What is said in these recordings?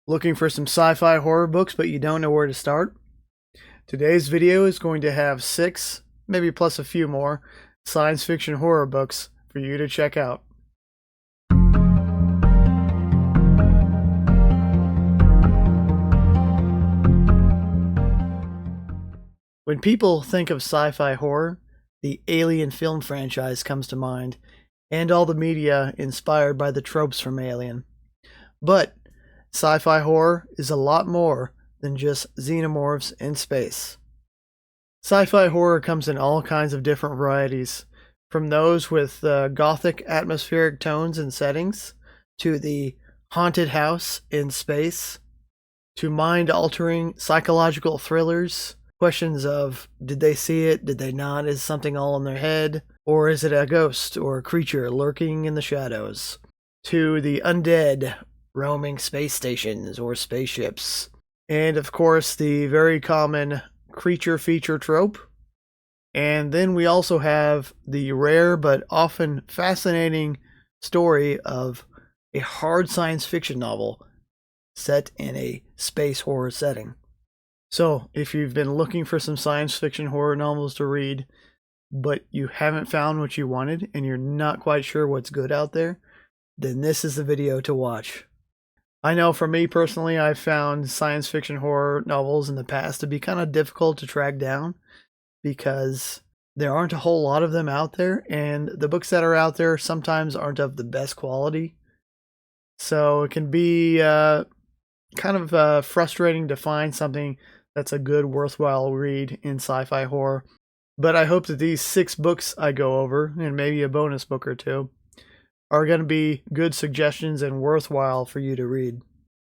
Looking for some sci-fi horror books but you don't know where to start? Today's video is going to have 6, maybe plus a few more, science fiction horror books for you to check out. When people think of sci-fi horror, the Alien film franchise comes to mind, and all the media inspired by the tropes from Alien. But sci-fi horror is a lot more than just xenomorphs in space. Sci-fi horror comes in all kinds of different varieties, from those with gothic atmospheric tones and settings, to the haunted house in space, to mind-altering psychological thrillers, questions of did they see it, did they not, is something all in their head, or is it a ghost or a creature lurking in the shadows, to the undead roaming space stations or spaceships, and of course the very common creature feature trope. And then we also have the rare but often fascinating story of a hard science fiction novel set in a space horror setting. So if you've been looking for some science fiction horror novels to read, but you haven't found what you wanted and you're not quite sure what's good out there, then this is the video to watch. I know for me personally, I've found science fiction horror novels in the past to be kind of difficult to track down because there aren't a whole lot of them out there, and the books that are out there sometimes aren't of the best quality. So it can be kind of frustrating to find something that's a good, worthwhile read in sci-fi horror. But I hope that these 6 books I go over, and maybe a bonus book or two, are going to be good suggestions and worthwhile for you to read.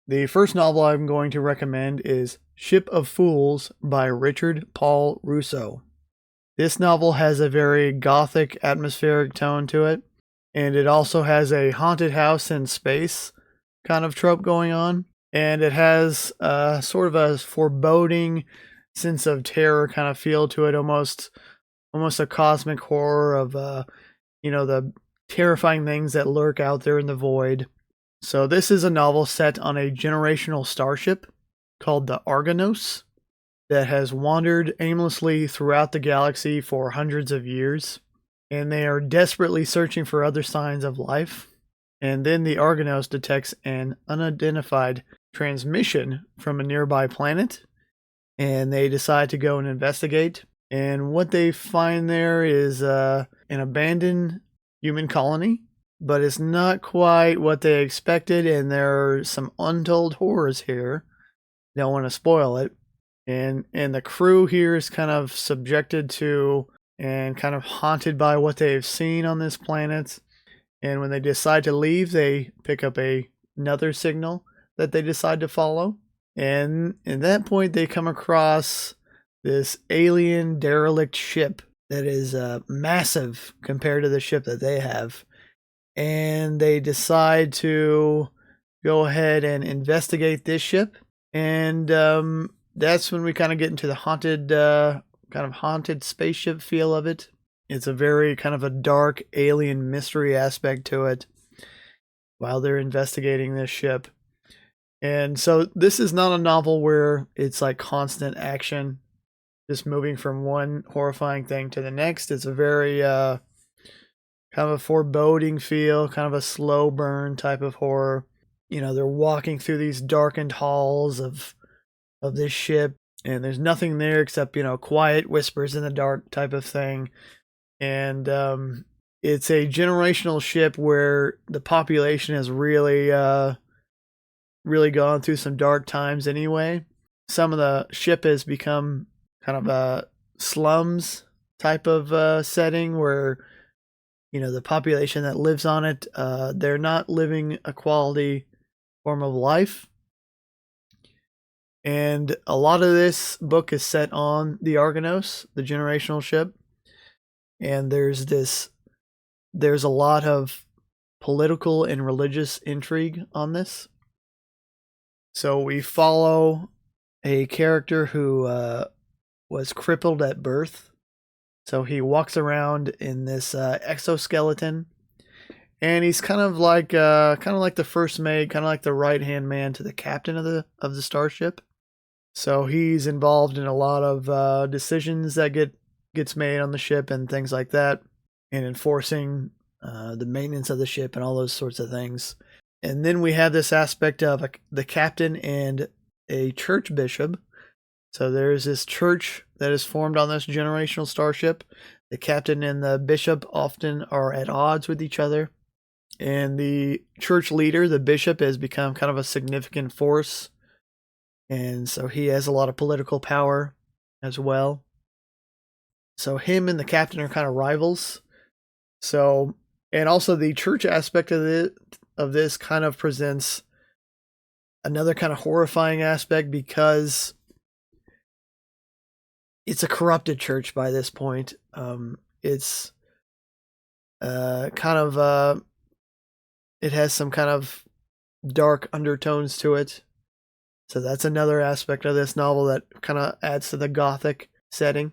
The first novel I'm going to recommend is Ship of Fools by Richard Paul Russo. This novel has a very gothic atmospheric tone to it, and it also has a haunted house in space kind of trope going on, and it has sort of a foreboding sense of terror kind of feel to it, almost a cosmic horror of the terrifying things that lurk out there in the void. So this is a novel set on a generational starship called the Argonos that has wandered aimlessly throughout the galaxy for hundreds of years, and they are desperately searching for other signs of life. And then the Argonos detects an unidentified transmission from a nearby planet, and they decide to go and investigate. And what they find there is an abandoned human colony, but it's not quite what they expected, and there are some untold horrors here. Don't want to spoil it. And the crew here is kind of subjected to and kind of haunted by what they've seen on this planet. And when they decide to leave, they pick up another signal that they decide to follow. And at that point, they come across this alien derelict ship that is massive compared to the ship that they have. And they decide to go ahead and investigate this ship. And that's when we kind of get into the haunted spaceship feel of it. It's a very kind of a dark alien mystery aspect to it while they're investigating this ship. And so this is not a novel where it's like constant action, just moving from one horrifying thing to the next. It's a very kind of a foreboding feel, kind of a slow burn type of horror. They're walking through these darkened halls of this ship, and there's nothing there except, quiet whispers in the dark type of thing. And it's a generational ship where the population has really gone through some dark times anyway. Some of the ship has become kind of a slums type of setting where, the population that lives on it, they're not living a quality form of life. And a lot of this book is set on the Argonos, the generational ship. And there's a lot of political and religious intrigue on this. So we follow a character who was crippled at birth. So he walks around in this exoskeleton, and he's kind of like the first mate, kind of like the right hand man to the captain of the starship. So he's involved in a lot of decisions that gets made on the ship and things like that, and enforcing the maintenance of the ship and all those sorts of things. And then we have this aspect of the captain and a church bishop. So there's this church that is formed on this generational starship. The captain and the bishop often are at odds with each other. And the church leader, the bishop, has become kind of a significant force. And so he has a lot of political power as well. So him and the captain are kind of rivals. So, and also the church aspect of this kind of presents another kind of horrifying aspect, because it's a corrupted church by this point. It's it has some kind of dark undertones to it. So that's another aspect of this novel that kind of adds to the gothic setting.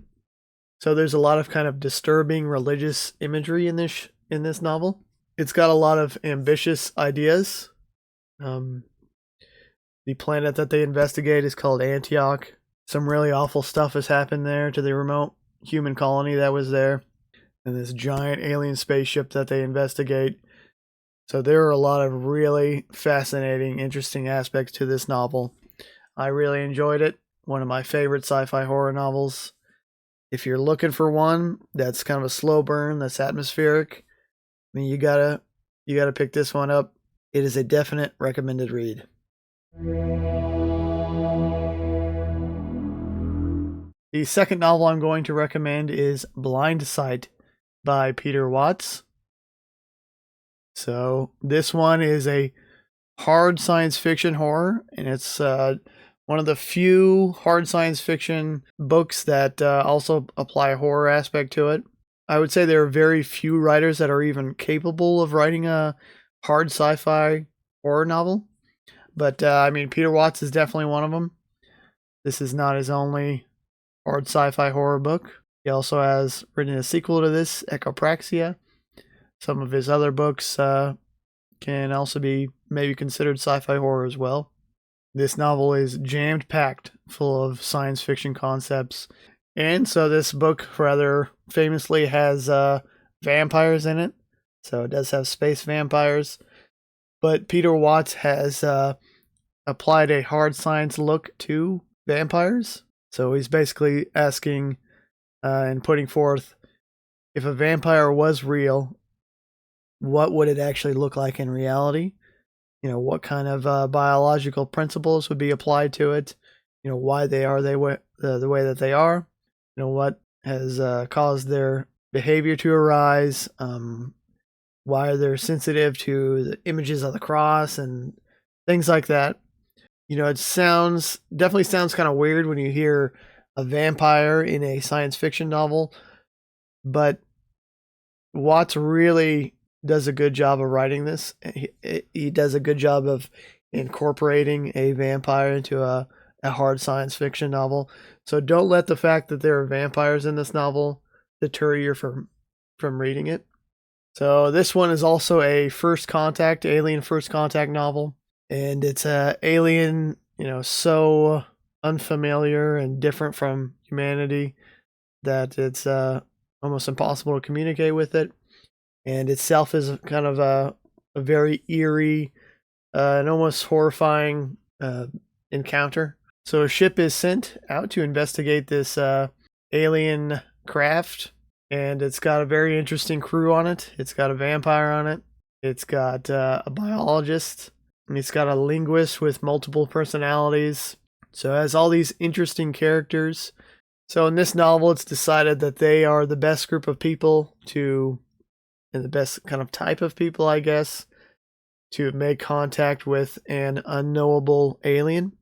So there's a lot of kind of disturbing religious imagery in this novel. It's got a lot of ambitious ideas. The planet that they investigate is called Antioch. Some really awful stuff has happened there to the remote human colony that was there, and this giant alien spaceship that they investigate. So there are a lot of really fascinating, interesting aspects to this novel. I really enjoyed it. One of my favorite sci-fi horror novels. If you're looking for one that's kind of a slow burn, that's atmospheric, I mean, you gotta pick this one up. It is a definite recommended read. The second novel I'm going to recommend is Blindsight by Peter Watts. So this one is a hard science fiction horror, and it's one of the few hard science fiction books that also apply a horror aspect to it. I would say there are very few writers that are even capable of writing a hard sci-fi horror novel. But I mean, Peter Watts is definitely one of them. This is not his only hard sci-fi horror book. He also has written a sequel to this, Echopraxia. Some of his other books can also be maybe considered sci-fi horror as well. This novel is jammed-packed full of science fiction concepts. And so this book rather famously has vampires in it. So it does have space vampires. But Peter Watts has applied a hard science look to vampires. So he's basically asking and putting forth, if a vampire was real, what would it actually look like in reality? You know, what kind of biological principles would be applied to it? You know, why they are the way that they are? You know, what has caused their behavior to arise? Why they're sensitive to the images of the cross and things like that. You know, it definitely sounds kind of weird when you hear a vampire in a science fiction novel, but Watts really does a good job of writing this. He does a good job of incorporating a vampire into a hard science fiction novel. So don't let the fact that there are vampires in this novel deter you from reading it. So this one is also a alien first contact novel. And it's a alien, you know, so unfamiliar and different from humanity that it's almost impossible to communicate with it. And itself is kind of a very eerie and almost horrifying encounter. So a ship is sent out to investigate this alien craft, and it's got a very interesting crew on it. It's got a vampire on it. It's got a biologist. And it's got a linguist with multiple personalities. So it has all these interesting characters. So in this novel, it's decided that they are the best group of people and the best kind of type of people, I guess, to make contact with an unknowable alien.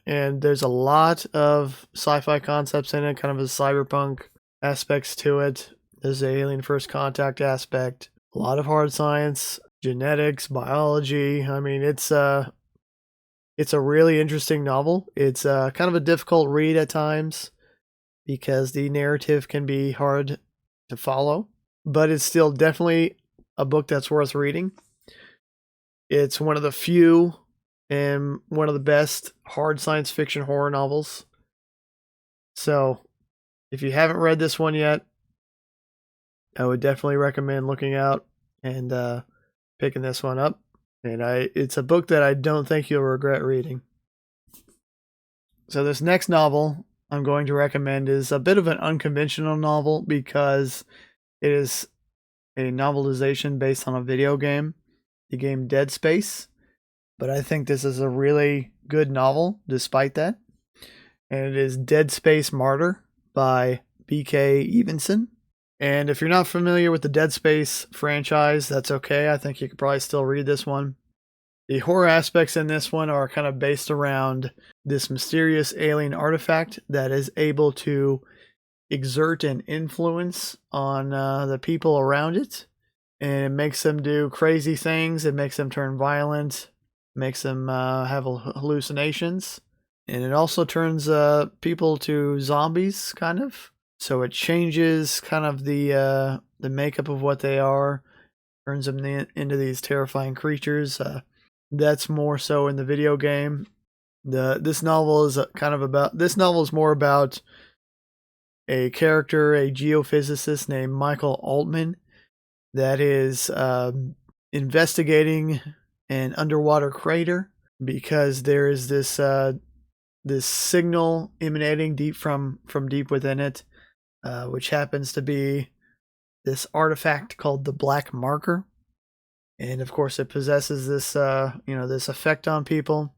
And there's a lot of sci-fi concepts in it, kind of a cyberpunk aspects to it. There's an alien first contact aspect, a lot of hard science, genetics, biology. I mean, it's a really interesting novel. It's kind of a difficult read at times because the narrative can be hard to follow, but it's still definitely a book that's worth reading. It's one of the few and one of the best hard science fiction horror novels. So, if you haven't read this one yet, I would definitely recommend looking out and picking this one up. And it's a book that I don't think you'll regret reading. So this next novel I'm going to recommend is a bit of an unconventional novel because it is a novelization based on a video game, the game Dead Space. But I think this is a really good novel despite that. And it is Dead Space Martyr by B.K. Evenson. And if you're not familiar with the Dead Space franchise, that's okay. I think you could probably still read this one. The horror aspects in this one are kind of based around this mysterious alien artifact that is able to exert an influence on the people around it. And it makes them do crazy things. It makes them turn violent. Makes them have hallucinations. And it also turns people to zombies, kind of. So it changes kind of the makeup of what they are. Turns them into these terrifying creatures. That's more so in the video game. This novel is more about a character, a geophysicist named Michael Altman, that is investigating an underwater crater because there is this signal emanating deep from deep within it, which happens to be this artifact called the Black Marker. And of course, it possesses this, this effect on people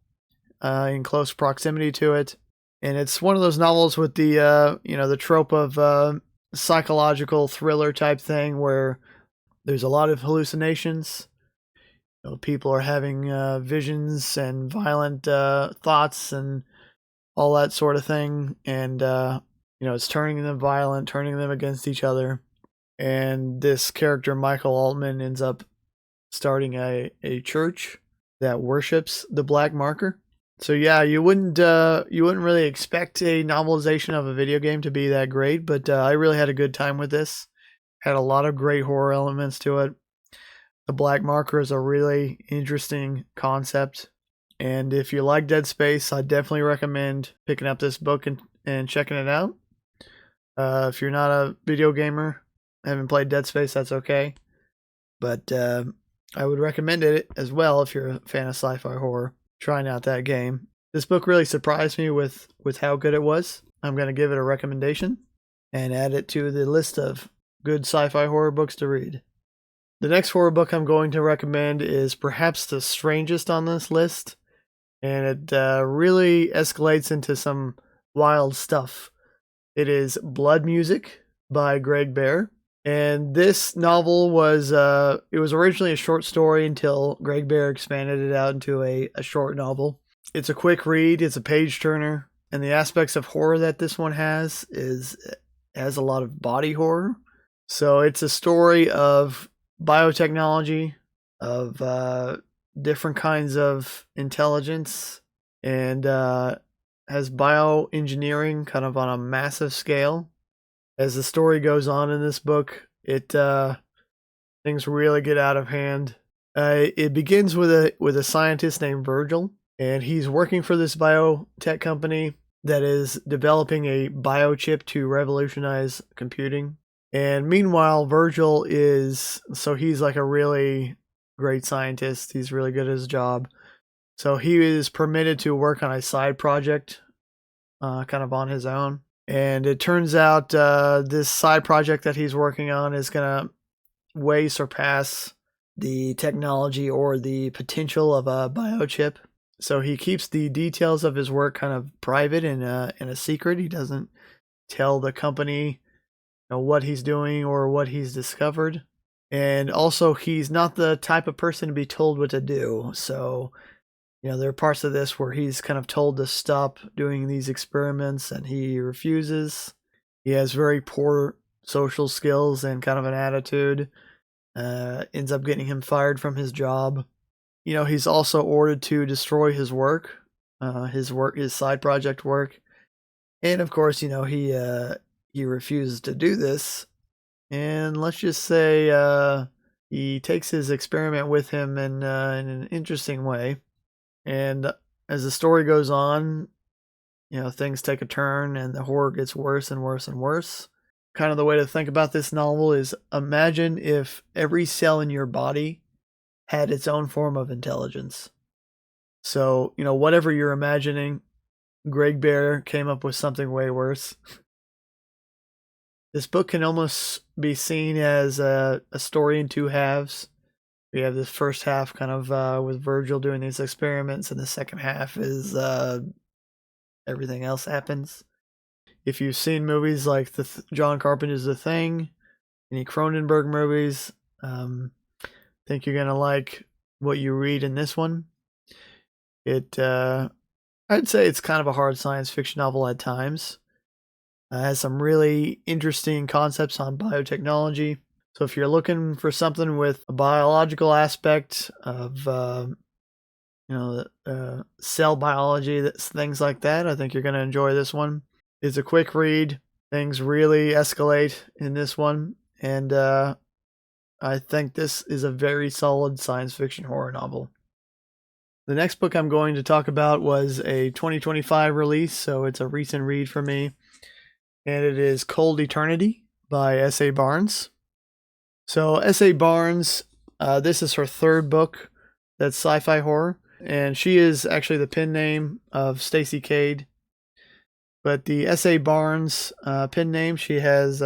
in close proximity to it. And it's one of those novels with the trope of psychological thriller type thing where there's a lot of hallucinations. People are having visions and violent thoughts and all that sort of thing. And, it's turning them violent, turning them against each other. And this character, Michael Altman, ends up starting a church that worships the Black Marker. So yeah, you wouldn't really expect a novelization of a video game to be that great, but I really had a good time with this. Had a lot of great horror elements to it. The Black Marker is a really interesting concept, and if you like Dead Space, I definitely recommend picking up this book and checking it out. If you're not a video gamer, haven't played Dead Space, that's okay. But I would recommend it as well if you're a fan of sci-fi horror, trying out that game. This book really surprised me with how good it was. I'm going to give it a recommendation and add it to the list of good sci-fi horror books to read. The next horror book I'm going to recommend is perhaps the strangest on this list, and it really escalates into some wild stuff. It is Blood Music by Greg Bear. And this novel was originally a short story until Greg Bear expanded it out into a short novel. It's a quick read, it's a page turner, and the aspects of horror that this one has a lot of body horror. So it's a story of biotechnology, of different kinds of intelligence, and has bioengineering kind of on a massive scale. As the story goes on in this book, things really get out of hand. It begins with a scientist named Virgil, and he's working for this biotech company that is developing a biochip to revolutionize computing. And meanwhile, Virgil he's like a really great scientist. He's really good at his job. So he is permitted to work on a side project, kind of on his own. And it turns out this side project that he's working on is going to way surpass the technology or the potential of a biochip. So he keeps the details of his work kind of private and in a secret. He doesn't tell the company what he's doing or what he's discovered. And also, he's not the type of person to be told what to do. So there are parts of this where he's kind of told to stop doing these experiments and he refuses. He has very poor social skills and kind of an attitude. Ends up getting him fired from his job. He's also ordered to destroy his work, his side project work. And of course, he refuses to do this. And let's just say he takes his experiment with him in an interesting way. And as the story goes on, things take a turn and the horror gets worse and worse and worse. Kind of the way to think about this novel is imagine if every cell in your body had its own form of intelligence. So, whatever you're imagining, Greg Bear came up with something way worse. This book can almost be seen as a story in two halves. We have this first half kind of with Virgil doing these experiments, and the second half is everything else happens. If you've seen movies like John Carpenter's The Thing, any Cronenberg movies, think you're going to like what you read in this one. I'd say it's kind of a hard science fiction novel at times. Has some really interesting concepts on biotechnology. So if you're looking for something with a biological aspect of, cell biology, things like that, I think you're going to enjoy this one. It's a quick read. Things really escalate in this one. And I think this is a very solid science fiction horror novel. The next book I'm going to talk about was a 2025 release, so it's a recent read for me. And it is Cold Eternity by S.A. Barnes. So S.A. Barnes, this is her third book that's sci-fi horror. And she is actually the pen name of Stacy Cade. But the S.A. Barnes pen name, she has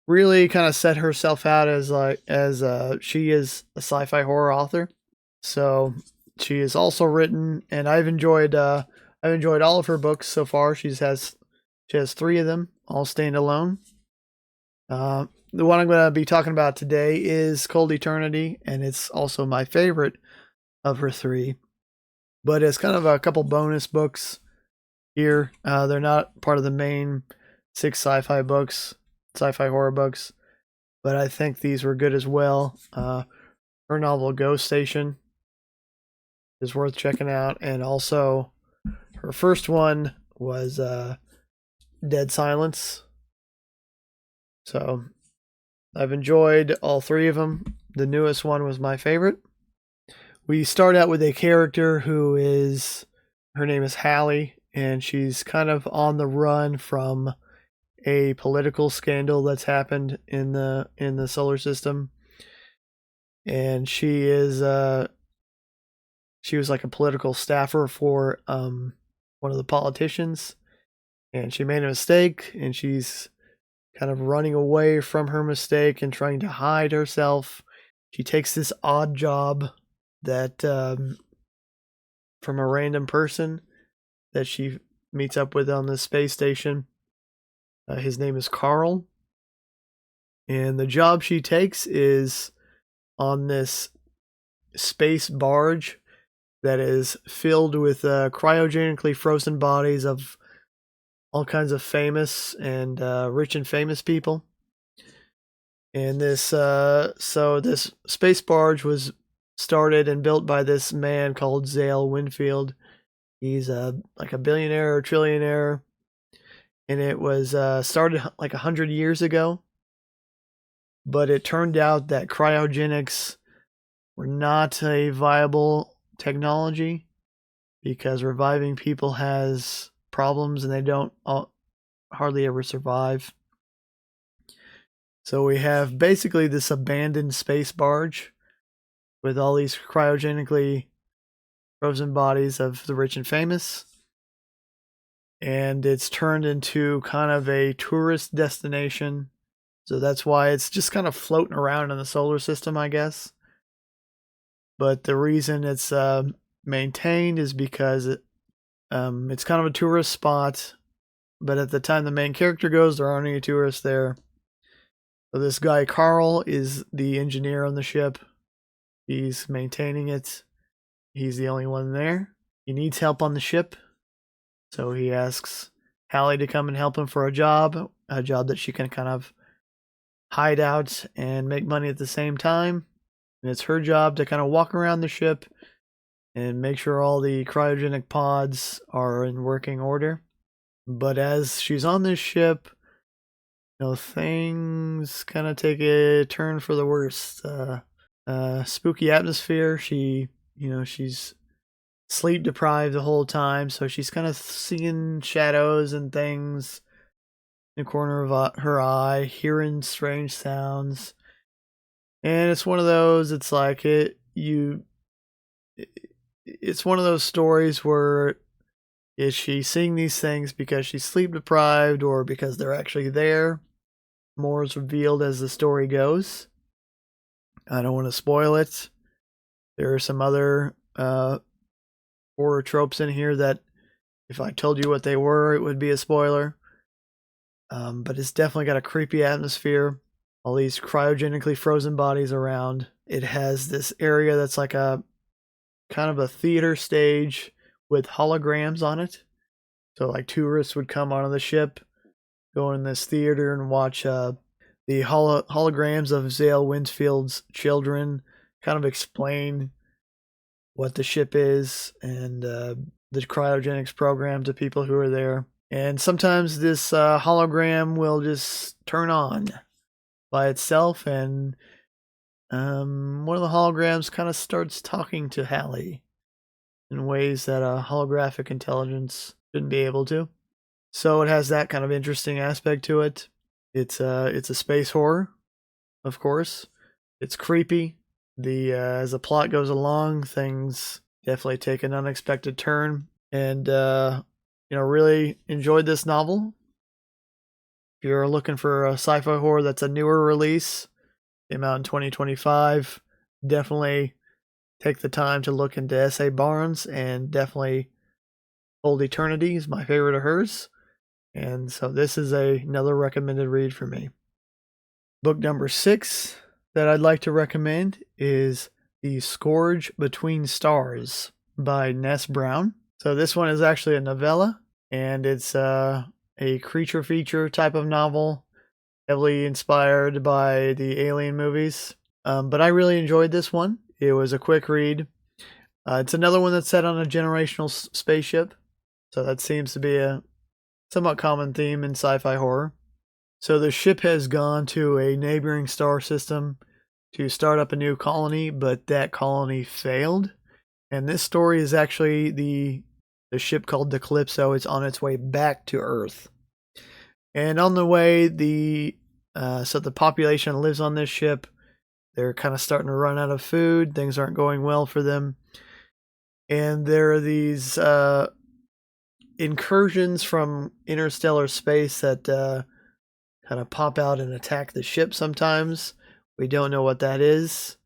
really kind of set herself out as she is a sci-fi horror author. So she has also written, and I've enjoyed all of her books so far. She has 3 of them, all standalone. The one I'm going to be talking about today is Cold Eternity, and it's also my favorite of her 3. But it's kind of a couple bonus books here. They're not part of the main 6 sci-fi horror books, but I think these were good as well. Her novel Ghost Station is worth checking out, and also her first one was Dead Silence. So I've enjoyed all 3 of them. The newest one was my favorite. We start out with a character her name is Hallie, and she's kind of on the run from a political scandal that's happened in the solar system. And she was like a political staffer for one of the politicians, and she made a mistake, and she's kind of running away from her mistake and trying to hide herself. She takes this odd job that from a random person that she meets up with on the space station. His name is Carl, and the job she takes is on this space barge that is filled with cryogenically frozen bodies of all kinds of famous and rich and famous people. And this space barge was started and built by this man called Zale Winfield. He's like a billionaire or trillionaire, and it was started like 100 years ago. But it turned out that cryogenics were not a viable technology because reviving people has problems and they don't hardly ever survive. So we have basically this abandoned space barge with all these cryogenically frozen bodies of the rich and famous, and it's turned into kind of a tourist destination. So that's why it's just kind of floating around in the solar system, I guess. But the reason it's maintained is because it's kind of a tourist spot, but at the time the main character goes, there aren't any tourists there. So this guy Carl is the engineer on the ship. He's maintaining it. He's the only one there. He needs help on the ship, so he asks Hallie to come and help him for a job that she can kind of hide out and make money at the same time. And it's her job to kind of walk around the ship and make sure all the cryogenic pods are in working order. But as she's on this ship, things kind of take a turn for the worst. Spooky atmosphere. She's sleep deprived the whole time, so she's kind of seeing shadows and things in the corner of her eye, hearing strange sounds. And it's one of those, it's like it's one of those stories where is she seeing these things because she's sleep deprived or because they're actually there? More is revealed as the story goes. I don't want to spoil it. There are some other horror tropes in here that if I told you what they were, it would be a spoiler. But it's definitely got a creepy atmosphere. All these cryogenically frozen bodies around. It has this area that's like a kind of a theater stage with holograms on it. So like tourists would come onto the ship, go in this theater and watch the holograms of Zale Winfield's children kind of explain what the ship is and the cryogenics program to people who are there. And sometimes this hologram will just turn on by itself, and one of the holograms kind of starts talking to Hallie in ways that a holographic intelligence shouldn't be able to. So it has that kind of interesting aspect to it. It's a space horror, of course. It's creepy. As the plot goes along, things definitely take an unexpected turn. And really enjoyed this novel. If you're looking for a sci-fi horror that's a newer release, came out in 2025, definitely take the time to look into S.A. Barnes, and definitely Old Eternity is my favorite of hers. And so this is another recommended read for me. Book number 6 that I'd like to recommend is The Scourge Between Stars by Ness Brown. So this one is actually a novella, and it's a creature feature type of novel, heavily inspired by the Alien movies. But I really enjoyed this one. It was a quick read. It's another one that's set on a generational spaceship, so that seems to be a somewhat common theme in sci-fi horror. So the ship has gone to a neighboring star system to start up a new colony, but that colony failed. And this story is actually the ship called the Calypso. It's on its way back to Earth. And on the way, so the population that lives on this ship, they're kind of starting to run out of food. Things aren't going well for them. And there are these incursions from interstellar space that kind of pop out and attack the ship sometimes. We don't know what that is.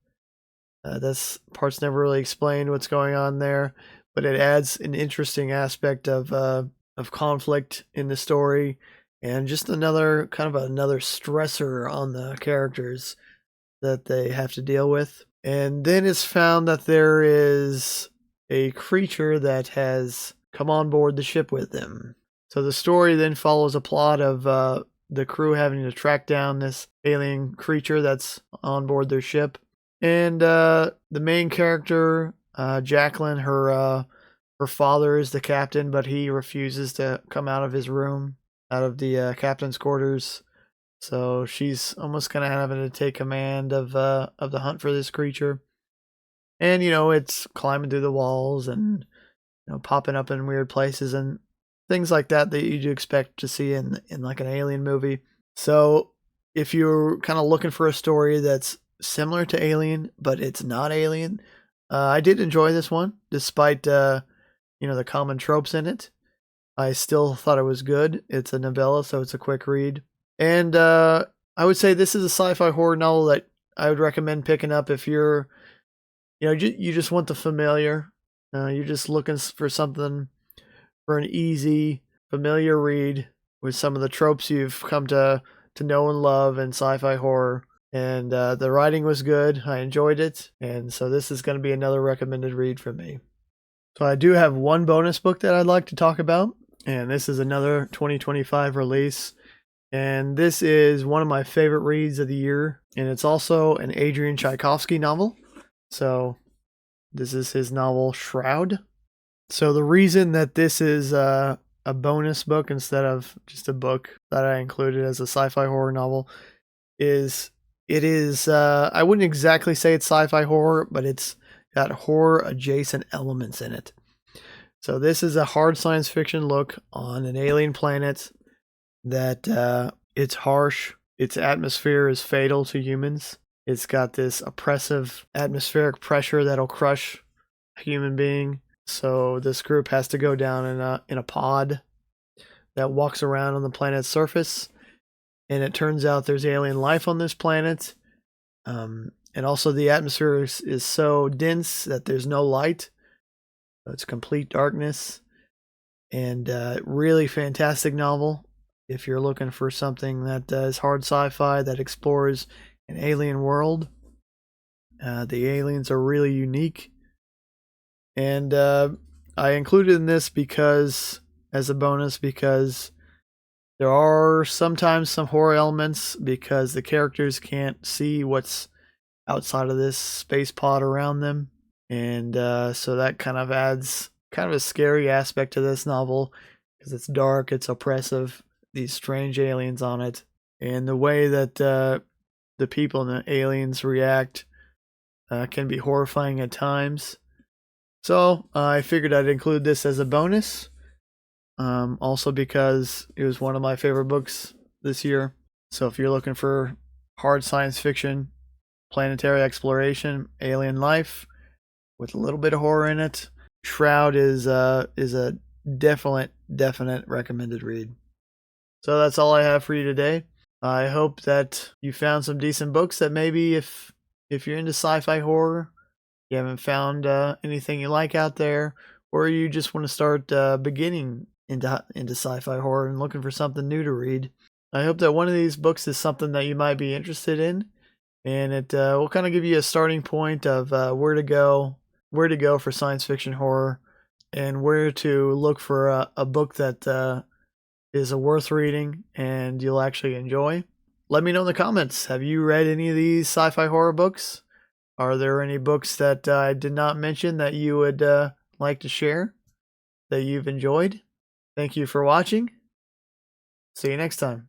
This part's never really explained what's going on there, but it adds an interesting aspect of conflict in the story, and just another stressor on the characters that they have to deal with. And then it's found that there is a creature that has come on board the ship with them. So the story then follows a plot of the crew having to track down this alien creature that's on board their ship. And the main character, Jacqueline, her father is the captain, but he refuses to come out of his room, out of the captain's quarters. So she's almost kind of having to take command of the hunt for this creature. And, it's climbing through the walls and, popping up in weird places and things like that you'd expect to see in like an Alien movie. So if you're kind of looking for a story that's similar to Alien, but it's not Alien, I did enjoy this one, despite, the common tropes in it. I still thought it was good. It's a novella, so it's a quick read. And I would say this is a sci-fi horror novel that I would recommend picking up if you're, you just want the familiar. You're just looking for something for an easy, familiar read with some of the tropes you've come to know and love in sci-fi horror. And the writing was good. I enjoyed it. And so this is going to be another recommended read from me. So I do have one bonus book that I'd like to talk about. And this is another 2025 release. And this is one of my favorite reads of the year. And it's also an Adrian Tchaikovsky novel. So this is his novel Shroud. So the reason that this is a bonus book instead of just a book that I included as a sci-fi horror novel is I wouldn't exactly say it's sci-fi horror, but it's got horror adjacent elements in it. So this is a hard science fiction look on an alien planet that it's harsh. Its atmosphere is fatal to humans. It's got this oppressive atmospheric pressure that'll crush a human being. So this group has to go down in a pod that walks around on the planet's surface. And it turns out there's alien life on this planet. And also the atmosphere is so dense that there's no light. It's complete darkness. And really fantastic novel. If you're looking for something that is hard sci-fi that explores an alien world. The aliens are really unique. And I included in this as a bonus because there are sometimes some horror elements because the characters can't see what's outside of this space pod around them. And so that kind of adds kind of a scary aspect to this novel because it's dark, it's oppressive, these strange aliens on it. And the way that the people and the aliens react can be horrifying at times. So I figured I'd include this as a bonus. Also because it was one of my favorite books this year. So if you're looking for hard science fiction, planetary exploration, alien life with a little bit of horror in it, Shroud is a definite recommended read. So that's all I have for you today. I hope that you found some decent books that maybe if you're into sci-fi horror, you haven't found anything you like out there, or you just want to start beginning into sci-fi horror and looking for something new to read. I hope that one of these books is something that you might be interested in, and it will kind of give you a starting point of where to go for science fiction horror, and where to look for a book that is worth reading and you'll actually enjoy. Let me know in the comments. Have you read any of these sci-fi horror books? Are there any books that I did not mention that you would like to share that you've enjoyed? Thank you for watching. See you next time.